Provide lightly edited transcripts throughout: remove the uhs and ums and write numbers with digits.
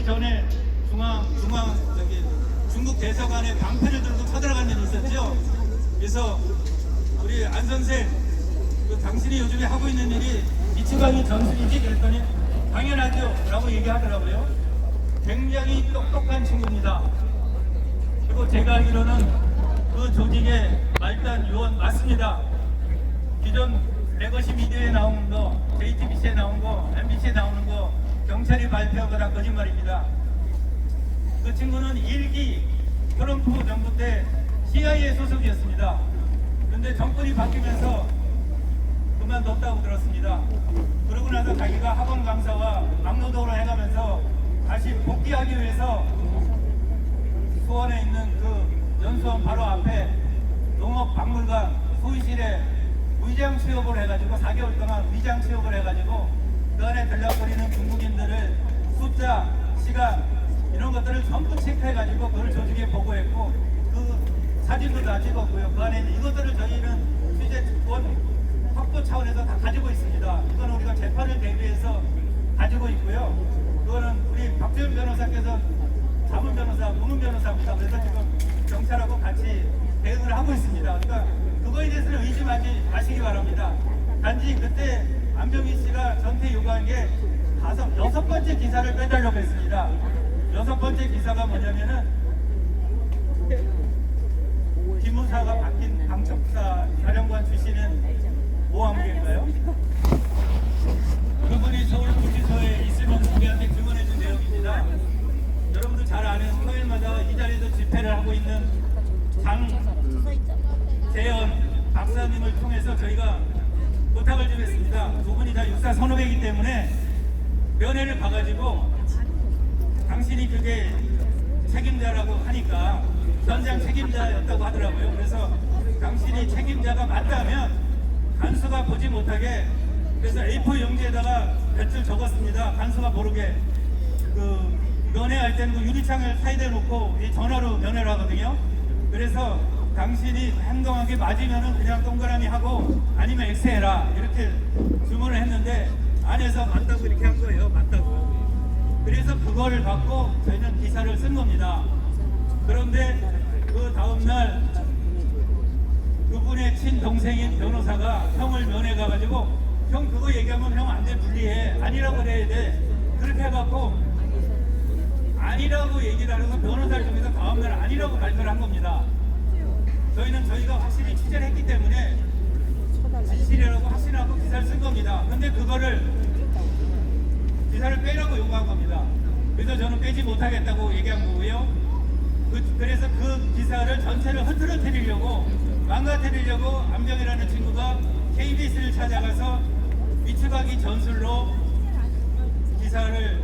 며칠 전에 저기 중국 대사관에 방패를 들고 쳐들어간 일이 있었죠. 그래서 우리 안 선생, 당신이 요즘에 하고 있는 일이 미치광이 전술이지? 그랬더니 당연하죠 라고 얘기하더라고요. 굉장히 똑똑한 친구입니다. 그리고 제가 알기로는 그 조직의 말단 요원 맞습니다. 기존 레거시 미디어에 나오는 거, JTBC에 나온 거, MBC에 나오는 거 경찰이 발표한 거 다 거짓말입니다. 그 친구는 1기 트럼프 정부 때 CIA 소속이었습니다. 그런데 정권이 바뀌면서 그만뒀다고 들었습니다. 그러고 나서 자기가 학원 강사와 막노동을 해가면서 다시 복귀하기 위해서 수원에 있는 그 연수원 바로 앞에 농업박물관 소위실에 위장 취업을 해가지고 4개월 동안 위장 취업을 해가지고 그 안에 들락거리는 중국인들을 숫자, 시간 이런 것들을 전부 체크해가지고 그걸 조직에 보고했고 그 사진도 다 찍었고요. 그 안에 이것들을 저희는 취재 특권 확보 차원에서 다 가지고 있습니다. 이건 우리가 재판을 대비해서 가지고 있고요. 그거는 우리 박재현 변호사께서 자문 변호사, 문훈 변호사입니다. 그래서 지금 경찰하고 같이 대응을 하고 있습니다. 그러니까 그거에 대해서는 의심하지 마시기 바랍니다. 단지 그때 안병희 씨가 전태 요구한 게 6번째 기사를 빼달라고 했습니다. 6번째 기사가 뭐냐면은 기무사가 바뀐 방첩사 사령관 출신은 모함계인가요? 그분이 서울구치소에 있으면서 우리한테 증언해준 내용입니다. 여러분들 잘 아는 토요일마다 이 자리에서 집회를 하고 있는 장재현 박사님을 통해서 저희가 부탁을 좀 했습니다. 두 분이 다 육사 선후배이기 때문에 면회를 가가지고 당신이 그게 책임자라고 하니까 현장 책임자였다고 하더라고요. 그래서 당신이 책임자가 맞다면 간수가 보지 못하게 그래서 A4 용지에다가 몇 줄 적었습니다. 간수가 모르게 그 면회할 때는 그 유리창을 사이드에 놓고 이 전화로 면회를 하거든요. 그래서 당신이 행동한 게 맞으면은 그냥 동그라미 하고 아니면 X해라 이렇게 주문을 했는데 안에서 맞다고 이렇게 한 거예요. 맞다고. 그래서 그거를 받고 저희는 기사를 쓴 겁니다. 그런데 그 다음날 그분의 친동생인 변호사가 형을 면회 가가지고 형 그거 얘기하면 형 안 돼, 불리해, 아니라고 그래야 돼, 그렇게 해갖고 아니라고 얘기를 하면서 변호사를 통해서 다음날 아니라고 발표를 한 겁니다. 저희는 저희가 확실히 취재를 했기 때문에 진실이라고 확신하고 기사를 쓴 겁니다. 근데 그거를 기사를 빼라고 요구한 겁니다. 그래서 저는 빼지 못하겠다고 얘기한 거고요. 그래서 그 기사를 전체를 흐트러뜨리려고 망가뜨리려고 안병이라는 친구가 KBS를 찾아가서 미치광이 전술로 기사를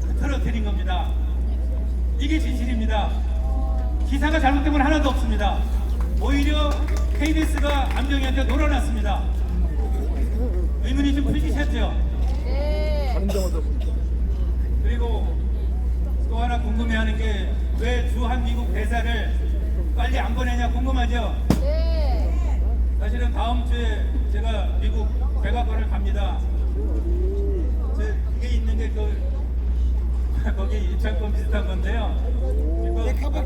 흐트러뜨린 겁니다. 이게 진실입니다. 기사가 잘못된 건 하나도 없습니다. 오히려 KBS가 안병이한테 놀아놨습니다. 의문이 좀 풀리셨죠? 네. 그리고 또 하나 궁금해하는 게 왜 주한미국 대사를 빨리 안 보내냐 궁금하죠? 네. 사실은 다음 주에 제가 미국 백악관을 갑니다. 이게 있는 게 거기 입장권 비슷한 건데요. 아까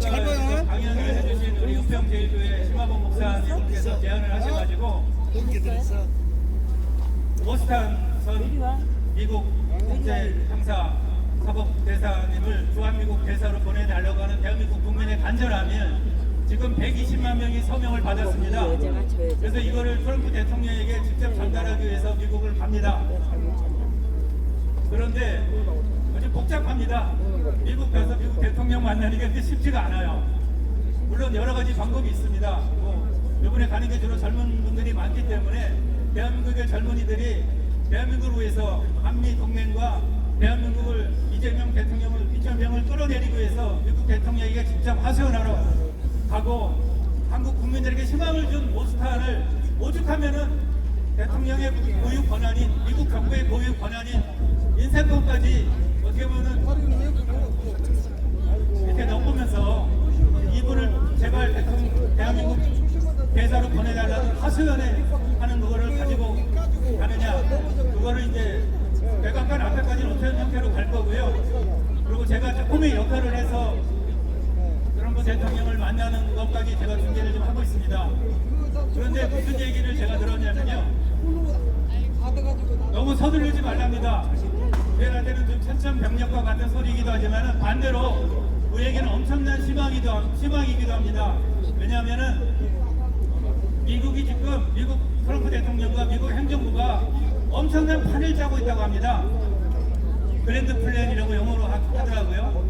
강연을 해주신 우리 은평제일교회 심화봉 목사님께서 제안을 하셔가지고 보스턴선 미국 국제형사 사법대사님을 주한미국 대사로 보내달라고 하는 대한민국 국민의 간절함이 지금 120만 명이 서명을 받았습니다. 그래서 이거를 트럼프 대통령에게 직접 전달하기 위해서 미국을 갑니다. 그런데 아주 복잡합니다. 미국 가서 미국 대통령 만나는 게 쉽지가 않아요. 물론 여러 가지 방법이 있습니다. 이번에 가는 게 주로 젊은 분들이 많기 때문에 대한민국의 젊은이들이 대한민국을 위해서 한미 동맹과 대한민국을 이재명 대통령을 이재명을 끌어내리기 위해서 미국 대통령에게 직접 하소연하러 가고 한국 국민들에게 희망을 준 모스탄을 오죽하면은 대통령의 고유 권한인 미국 정부의 고유 권한인 인사권까지 어떻게 보면 이렇게 넘보면서 이분을 제발 대한민국 대사로 보내달라는 하소연에 하는 그거를 가지고 가느냐, 그거를 이제 백악관 앞에까지는 어떤 형태로 갈 거고요. 그리고 제가 조금의 역할을 해서 트럼프 대통령을 만나는 것까지 제가 중계를 좀 하고 있습니다. 그런데 무슨 얘기를 제가 들었냐면요, 너무 서두르지 말랍니다. 우리한테는 좀 천천병력과 같은 소리이기도 하지만 반대로 우리에게는 엄청난 희망이기도 합니다. 왜냐하면은 미국이 지금 미국 트럼프 대통령과 미국 행정부가 엄청난 판을 짜고 있다고 합니다. 그랜드 플랜이라고 영어로 하더라고요.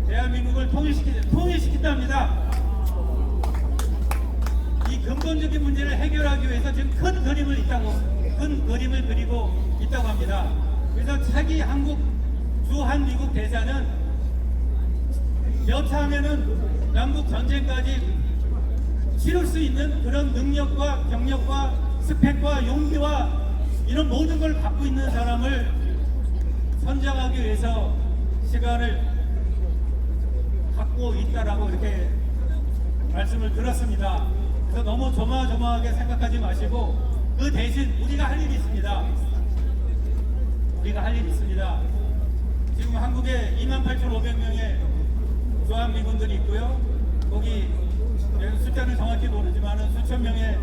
대한민국을 통일시킨답니다. 이 근본적인 문제를 해결하기 위해서 지금 큰 그림을 그리고 있다고 합니다. 그래서 차기 주한 미국 대사는 여차하면은 남북 전쟁까지 치룰 수 있는 그런 능력과 경력과 스펙과 용기와 이런 모든 걸 갖고 있는 사람을 선정하기 위해서 시간을 갖고 있다라고 이렇게 말씀을 들었습니다. 그래서 너무 조마조마하게 생각하지 마시고 그 대신 우리가 할 일이 있습니다. 우리가 할 일이 있습니다. 지금 한국에 28,500명의 주한미군들이 있고요. 거기 숫자는 정확히 모르지만 수천 명의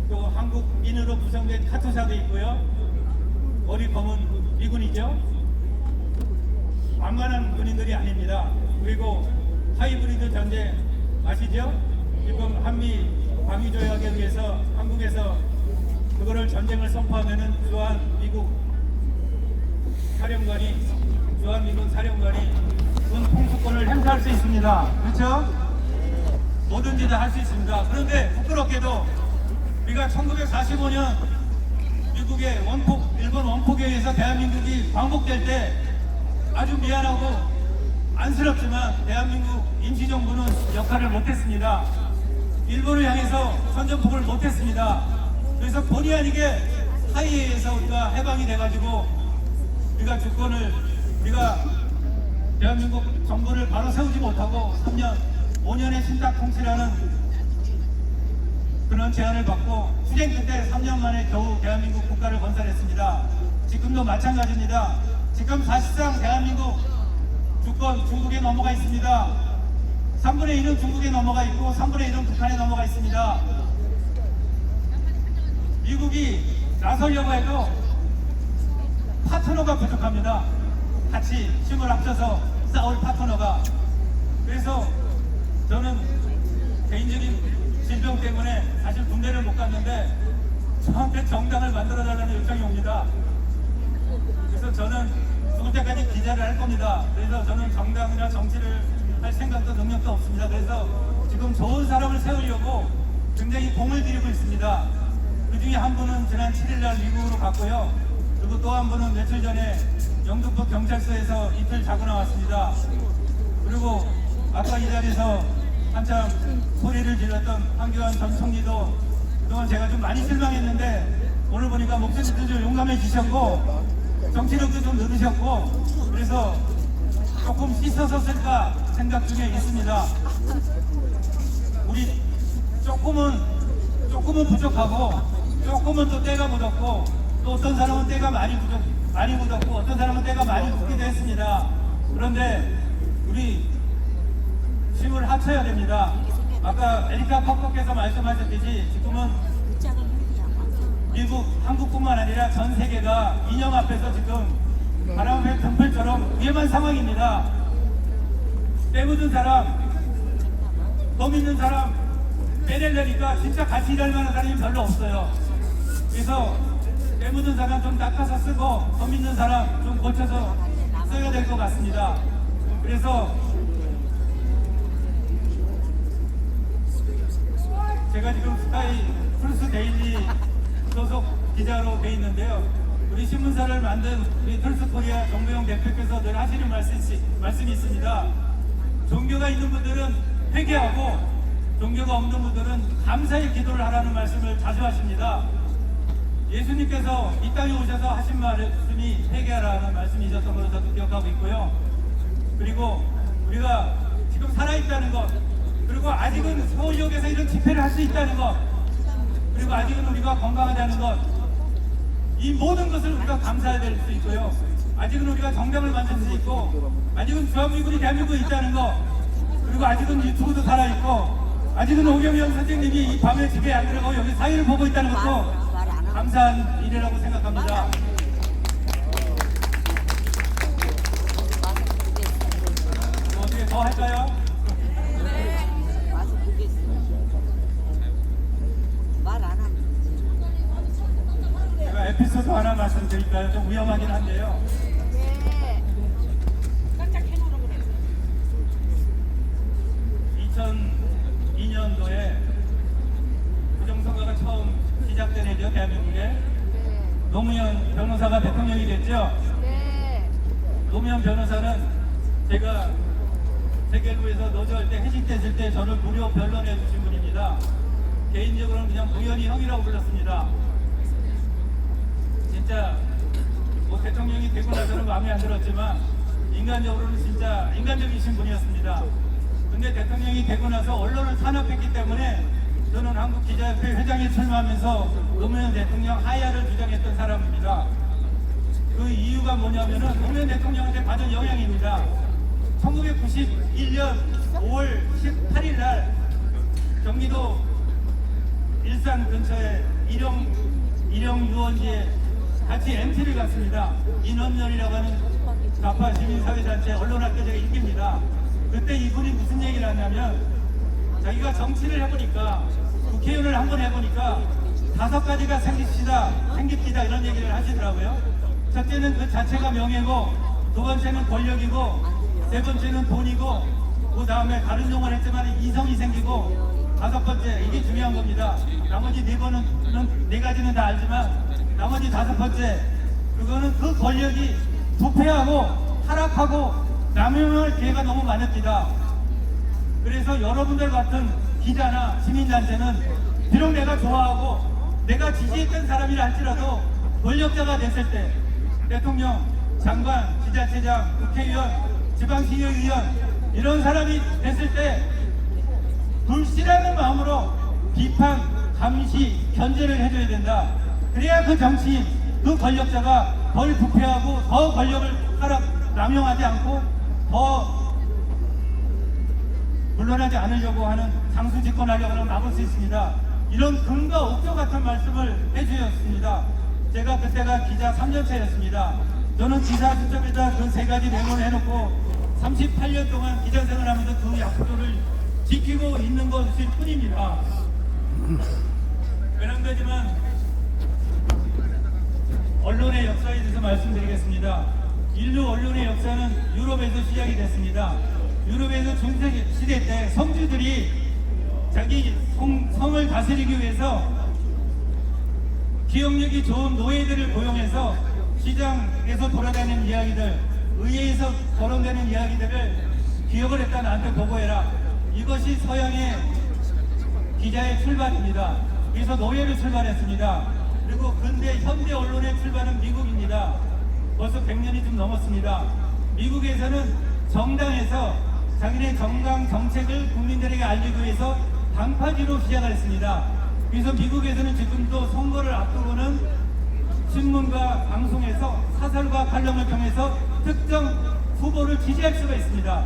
또 한국인으로 구성된 카투사도 있고요. 머리 검은 미군이죠. 만만한 군인들이 아닙니다. 그리고 하이브리드 전쟁 아시죠? 지금 한미 방위 조약에 의해서 한국에서 그거를 전쟁을 선포하면은 주한미군 사령관이 군 통수권을 행사할 수 있습니다. 그렇죠? 뭐든지 다 할 수 있습니다. 그런데 부끄럽게도 우리가 1945년 미국의 일본 원폭에 의해서 대한민국이 광복될 때 아주 미안하고 안쓰럽지만 대한민국 임시정부는 역할을 못했습니다. 일본을 향해서 선전포고를 못했습니다. 그래서 본의 아니게 하이에에서 우리가 해방이 돼가지고 우리가 대한민국 정부를 바로 세우지 못하고 5년의 신탁통치라는 그런 제안을 받고 수행 끝에 3년 만에 겨우 대한민국 국가를 건설했습니다. 지금도 마찬가지입니다. 지금 사실상 대한민국 주권 중국에 넘어가 있습니다. 3분의 1은 중국에 넘어가 있고 3분의 1은 북한에 넘어가 있습니다. 미국이 나서려고 해도 파트너가 부족합니다. 같이 힘을 합쳐서 싸울 파트너가. 그래서 저는 개인적인 질병 때문에 사실 군대를 못 갔는데 저한테 정당을 만들어달라는 요청이 옵니다. 그래서 저는 죽을 때까지 기자를 할 겁니다. 그래서 저는 정당이나 정치를 할 생각도 능력도 없습니다. 그래서 지금 좋은 사람을 세우려고 굉장히 공을 들이고 있습니다. 그 중에 한 분은 지난 7일날 미국으로 갔고요. 그리고 또 한 분은 며칠 전에 영등포 경찰서에서 이틀 자고 나왔습니다. 그리고 아까 이 자리에서 한참 소리를 질렀던 황교안 전 총리도 그동안 제가 좀 많이 실망했는데 오늘 보니까 목소리도 좀 용감해지셨고 정치력도 좀 늘으셨고 그래서 조금 씻어서 쓸까 생각 중에 있습니다. 우리 조금은 부족하고 조금은 또 때가 묻었고 또 어떤 사람은 때가 많이 묻었고 어떤 사람은 때가 많이 묻기도 했습니다. 그런데 우리 힘을 합쳐야 됩니다. 아까 에리카 컵커께서 말씀하셨듯이 지금은 미국, 한국뿐만 아니라 전 세계가 인형 앞에서 지금 바람의 등불처럼 위험한 상황입니다. 때 묻은 사람, 덤 있는 사람 빼내려니까 진짜 같이 일할 만한 사람이 별로 없어요. 그래서 때 묻은 사람 좀 닦아서 쓰고 덤 있는 사람 좀 고쳐서 써야 될 것 같습니다. 그래서 제가 지금 스카이 플스 데일리 소속 기자로 돼 있는데요. 우리 신문사를 만든 우리 툴스코리아 정부영 대표께서 늘 하시는 말씀이 있습니다. 종교가 있는 분들은 회개하고 종교가 없는 분들은 감사의 기도를 하라는 말씀을 자주 하십니다. 예수님께서 이 땅에 오셔서 하신 말씀이 회개하라는 말씀이셨던 걸로 저도 기억하고 있고요. 그리고 우리가 지금 살아있다는 것, 그리고 아직은 서울역에서 이런 집회를 할 수 있다는 것, 그리고 아직은 우리가 건강하다는 것, 이 모든 것을 우리가 감사해야 될 수 있고요. 아직은 우리가 정당을 만들 수 있고, 아직은 주한미군이 대한민국에 있다는 거, 그리고 아직은 유튜브도 살아있고, 아직은 오경영 선생님이 이 밤에 집에 안 들어가고 여기 사회를 보고 있다는 것도 감사한 일이라고 생각합니다. 어떻게 더 할까요? 와서 보겠습니다. 말 안 하면 제가 에피소드 하나 말씀드릴까요? 좀 위험하긴 한데요. 네. 2002년도에 부정선거가 처음 시작된 해죠. 대한민국에 노무현 변호사가 대통령이 됐죠. 네. 노무현 변호사는 제가 세계일보에서 노조할 때 해직됐을 때 저를 무료 변론해 주신 분입니다. 개인적으로는 그냥 우연히 형이라고 불렀습니다. 진짜 뭐 대통령이 되고 나서는 마음에 안 들었지만 인간적으로는 진짜 인간적이신 분이었습니다. 근데 대통령이 되고 나서 언론을 탄압했기 때문에 저는 한국기자협회 회장에 출마하면서 노무현 대통령 하야를 주장했던 사람입니다. 그 이유가 뭐냐면은 노무현 대통령한테 받은 영향입니다. 1991년 5월 18일 날 경기도 일산 근처에 일영 유원지에 같이 MT를 갔습니다. 인원연이라고 하는 좌파 시민사회단체 언론학교제가 인기입니다. 그때 이분이 무슨 얘기를 하냐면 자기가 정치를 해보니까 국회의원을 한번 해보니까 5가지가 생깁시다 이런 얘기를 하시더라고요. 첫째는 그 자체가 명예고, 두 번째는 권력이고, 세 번째는 돈이고, 그 다음에 다른 용어를 했지만 이성이 생기고, 5번째 이게 중요한 겁니다. 나머지 네 가지는 다 알지만 나머지 5번째 그거는 그 권력이 부패하고 타락하고 남용할 기회가 너무 많습니다. 그래서 여러분들 같은 기자나 시민단체는 비록 내가 좋아하고 내가 지지했던 사람이라 할지라도 권력자가 됐을 때 대통령, 장관, 지자체장, 국회의원, 지방시의원 이런 사람이 됐을 때 불씨라는 마음으로 비판, 감시, 견제를 해줘야 된다. 그래야 그 정치인, 그 권력자가 덜 부패하고 더 권력을 남용하지 않고 더 물러나지 않으려고 하는 장수 집권하려고 막을 수 있습니다. 이런 근거 옥조 같은 말씀을 해주셨습니다. 제가 그때가 기자 3년차였습니다. 저는 기사 수첩에다 그 3가지 메모를 해놓고 38년 동안 기자 생활하면서 그 약속을 지키고 있는 것일 뿐입니다. 그런데지만 언론의 역사에 대해서 말씀드리겠습니다. 인류 언론의 역사는 유럽에서 시작이 됐습니다. 유럽에서 중세시대 때 성주들이 자기 성을 다스리기 위해서 기억력이 좋은 노예들을 고용해서 시장에서 돌아다니는 이야기들, 의회에서 거론되는 이야기들을 기억을 했다 나한테 보고해라. 이것이 서양의 기자의 출발입니다. 그래서 노예를 출발했습니다. 그리고 근대 현대 언론의 출발은 미국입니다. 벌써 100년이 좀 넘었습니다. 미국에서는 정당에서 자기네 정당 정책을 국민들에게 알리기 위해서 당파지로 시작을 했습니다. 그래서 미국에서는 지금도 선거를 앞두고는 신문과 방송에서 사설과 칼럼을 통해서 특정 후보를 지지할 수가 있습니다.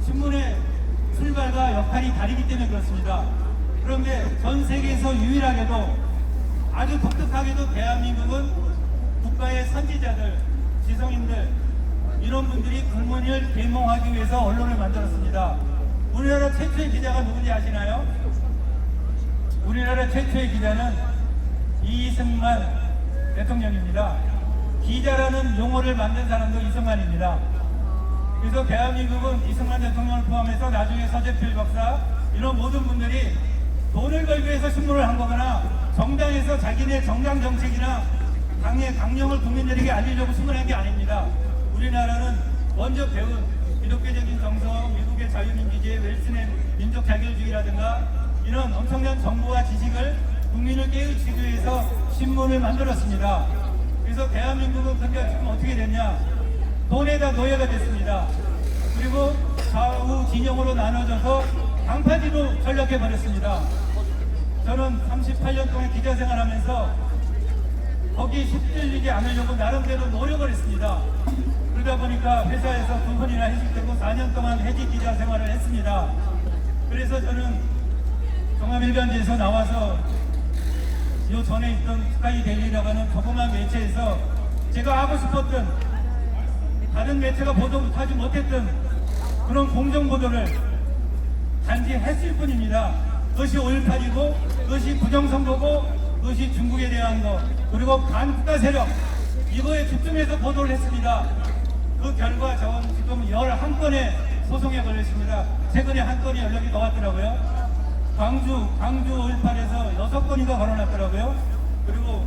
신문의 출발과 역할이 다르기 때문에 그렇습니다. 그런데 전 세계에서 유일하게도 아주 독특하게도 대한민국은 국가의 선지자들, 지성인들 이런 분들이 국민을 계몽하기 위해서 언론을 만들었습니다. 우리나라 최초의 기자가 누군지 아시나요? 우리나라 최초의 기자는 이승만 대통령입니다. 기자라는 용어를 만든 사람도 이승만입니다. 그래서 대한민국은 이승만 대통령을 포함해서 나중에 서재필 박사 이런 모든 분들이 돈을 벌기 위해서 신문을 한 거거나 정당에서 자기네 정당 정책이나 당의 강령을 국민들에게 알리려고 신문한 게 아닙니다. 우리나라는 먼저 배운 기독교적인 정서, 미국의 자유민주주의, 웰슨의 민족 자결주의라든가 이런 엄청난 정보와 지식을 국민을 깨우치기 위해서 신문을 만들었습니다. 그래서 대한민국은 근데 지금 어떻게 됐냐? 돈에다 노예가 됐습니다. 그리고 좌우 진영으로 나눠져서 당파지로 전락해 버렸습니다. 저는 38년 동안 기자 생활하면서 거기 휩쓸리지 않으려고 나름대로 노력을 했습니다. 그러다 보니까 회사에서 2번이나 해직되고 4년 동안 해직 기자 생활을 했습니다. 그래서 저는 종합일간지에서 나와서 요 전에 있던 스카이 데일리라고 하는 조그만 매체에서 제가 하고 싶었던 다른 매체가 보도하지 못했던 그런 공정보도를 단지 했을 뿐입니다. 그것이 5.18이고 그것이 부정선거고 그것이 중국에 대한 거 그리고 반국가 세력 이거에 집중해서 보도를 했습니다. 그 결과 저는 지금 11건의 소송에 걸렸습니다. 최근에 한 건이 연락이 더 왔더라고요. 광주 5.18에서 6건이가 걸어놨더라고요. 그리고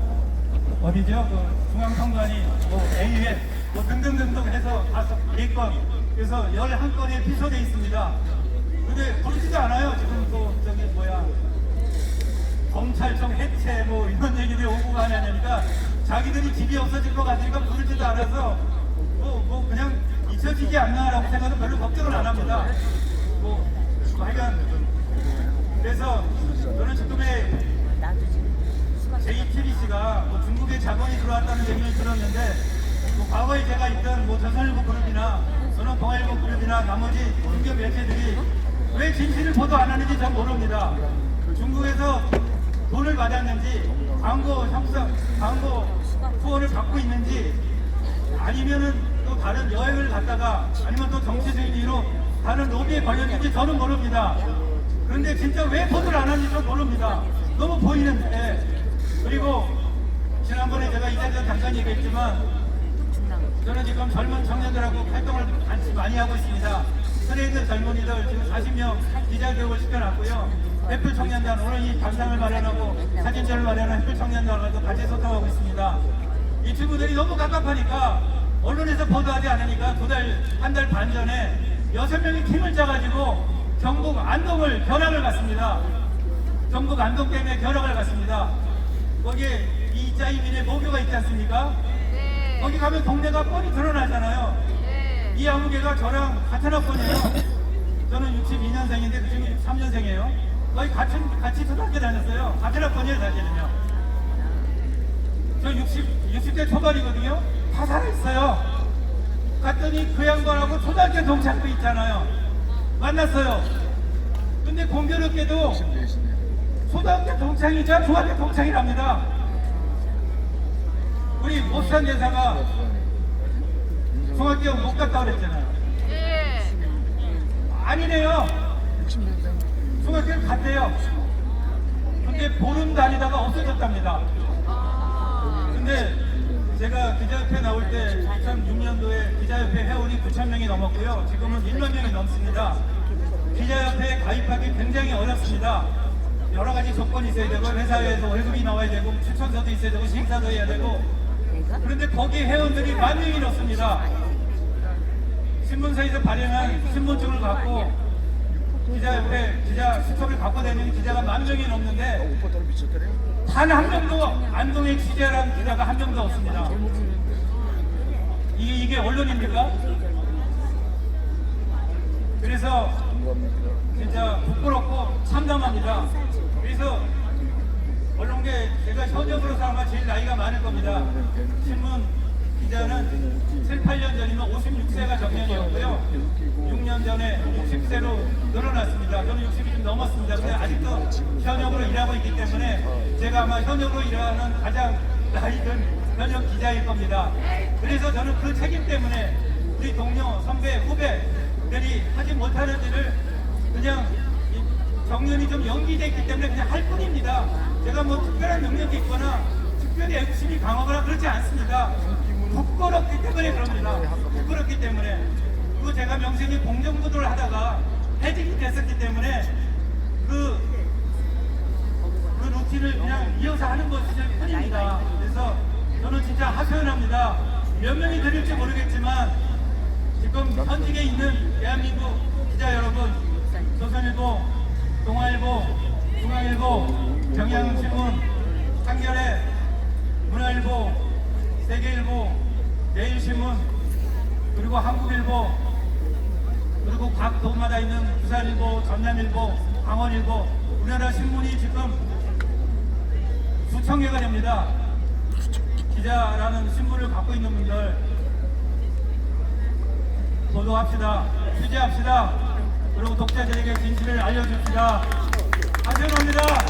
어디죠? 그 중앙선관위, AF 등등등등 해서 4건 그래서 11건에 피소되어 있습니다. 근데 그렇지도 않아요. 지금 또 저기 검찰청 해체 이런 얘기들이 오고 가냐니까 자기들이 집이 없어질 것 같으니까 부르지도 않아서 그냥 잊혀지지 않나라고 생각은 별로 걱정을 안 합니다. 하여간 그래서 저는 지금의 JTBC가 중국에 자본이 들어왔다는 얘기를 들었는데 과거에 제가 있던 조선일보 그룹이나 저는 동아일보 그룹이나 나머지 중견 매체들이 왜 진실을 보도 안 하는지 전 모릅니다. 중국에서 돈을 받았는지 광고 후원을 받고 있는지 아니면은 또 다른 여행을 갔다가 아니면 또 정치적인 이유로 다른 로비에 걸렸는지 저는 모릅니다. 그런데 진짜 왜 보도를 안 하는지 전 모릅니다. 너무 보이는데. 그리고 지난번에 제가 이 자리에서 잠깐 얘기했지만 저는 지금 젊은 청년들하고 활동을 같이 많이 하고 있습니다. 현에 있는 젊은이들 지금 40명 기자교육을 시켜놨고요. 햇불 청년단 오늘 이 감상을 마련하고 사진전을 마련한 햇불 청년단과도 같이 소통하고 있습니다. 이 친구들이 너무 깝깝하니까 언론에서 보도하지 않으니까 한 달 반 전에 6명이 팀을 짜가지고 경북 안동을 견학을 갔습니다. 경북 안동 때문에 견학을 갔습니다. 거기에 이자이민의 모교가 있지 않습니까? 네. 거기 가면 동네가 뻔히 드러나잖아요. 네. 이 아무개가 저랑 같은 학번이에요. 저는 62년생인데 그 친구 3년생이에요. 거의 같이 초등학교 다녔어요. 같은 학번이에요, 사실은요. 저 60대 초반이거든요. 다 살아있어요. 갔더니 그 양반하고 초등학교 동창도 있잖아요. 만났어요. 근데 공교롭게도 초등학교 동창이자 중학교 동창이랍니다. 우리 못산 여사가 중학교 못 갔다 그랬잖아요. 네. 아니래요. 중학교를 갔대요. 근데 보름 다니다가 없어졌답니다. 근데 제가 기자협회 나올 때 2006년도에 기자협회 회원이 9,000명이 넘었고요. 지금은 1만 명이 넘습니다. 기자협회에 가입하기 굉장히 어렵습니다. 여러 가지 조건이 있어야 되고 회사에서 월급이 나와야 되고 추천서도 있어야 되고 심사도 해야 되고 그런데 거기 회원들이 10,000명이 넘습니다. 신문사에서 발행한 신분증을 갖고 기자협회 기자 수첩을 갖고 다니는 기자가 10,000명이 넘는데 단 한 명도 안동에 취재한 기자가 한 명도 없습니다. 이게 언론입니까? 그래서 진짜 부끄럽고 참담합니다. 그래서 언론계 제가 현역으로 살아가 제일 나이가 많을 겁니다. 신문 기자는 7, 8년 전이면 56세가 정년이었고요. 6년 전에 60세로 늘어났습니다. 저는 60이 좀 넘었습니다. 근데 아직도 현역으로 일하고 있기 때문에 제가 아마 현역으로 일하는 가장 나이 든 현역 기자일 겁니다. 그래서 저는 그 책임 때문에 우리 동료, 선배, 후배들이 하지 못하는 일을 그냥 정년이 좀 연기되어 있기 때문에 그냥 할 뿐입니다. 제가 특별한 능력이 있거나 특별히 애국심이 강하거나 그렇지 않습니다. 부끄럽기 때문에 그럽니다. 부끄럽기 때문에. 그리고 제가 명색이 공정보도를 하다가 해직이 됐었기 때문에 그 루틴을 그냥 이어서 하는 것일 뿐입니다. 그래서 저는 진짜 하소연합니다. 몇 명이 들을지 모르겠지만 지금 현직에 있는 대한민국 기자 여러분, 조선일보, 동아일보, 중앙일보, 경향신문, 한겨레, 문화일보, 세계일보, 내일신문, 그리고 한국일보, 그리고 각 도마다 있는 부산일보, 전남일보, 강원일보, 우리나라 신문이 지금 수천 개가 됩니다. 기자라는 신분을 갖고 있는 분들 보도합시다. 취재합시다. 그리고 독자들에게 진실을 알려줍시다. 하셔놓습니다.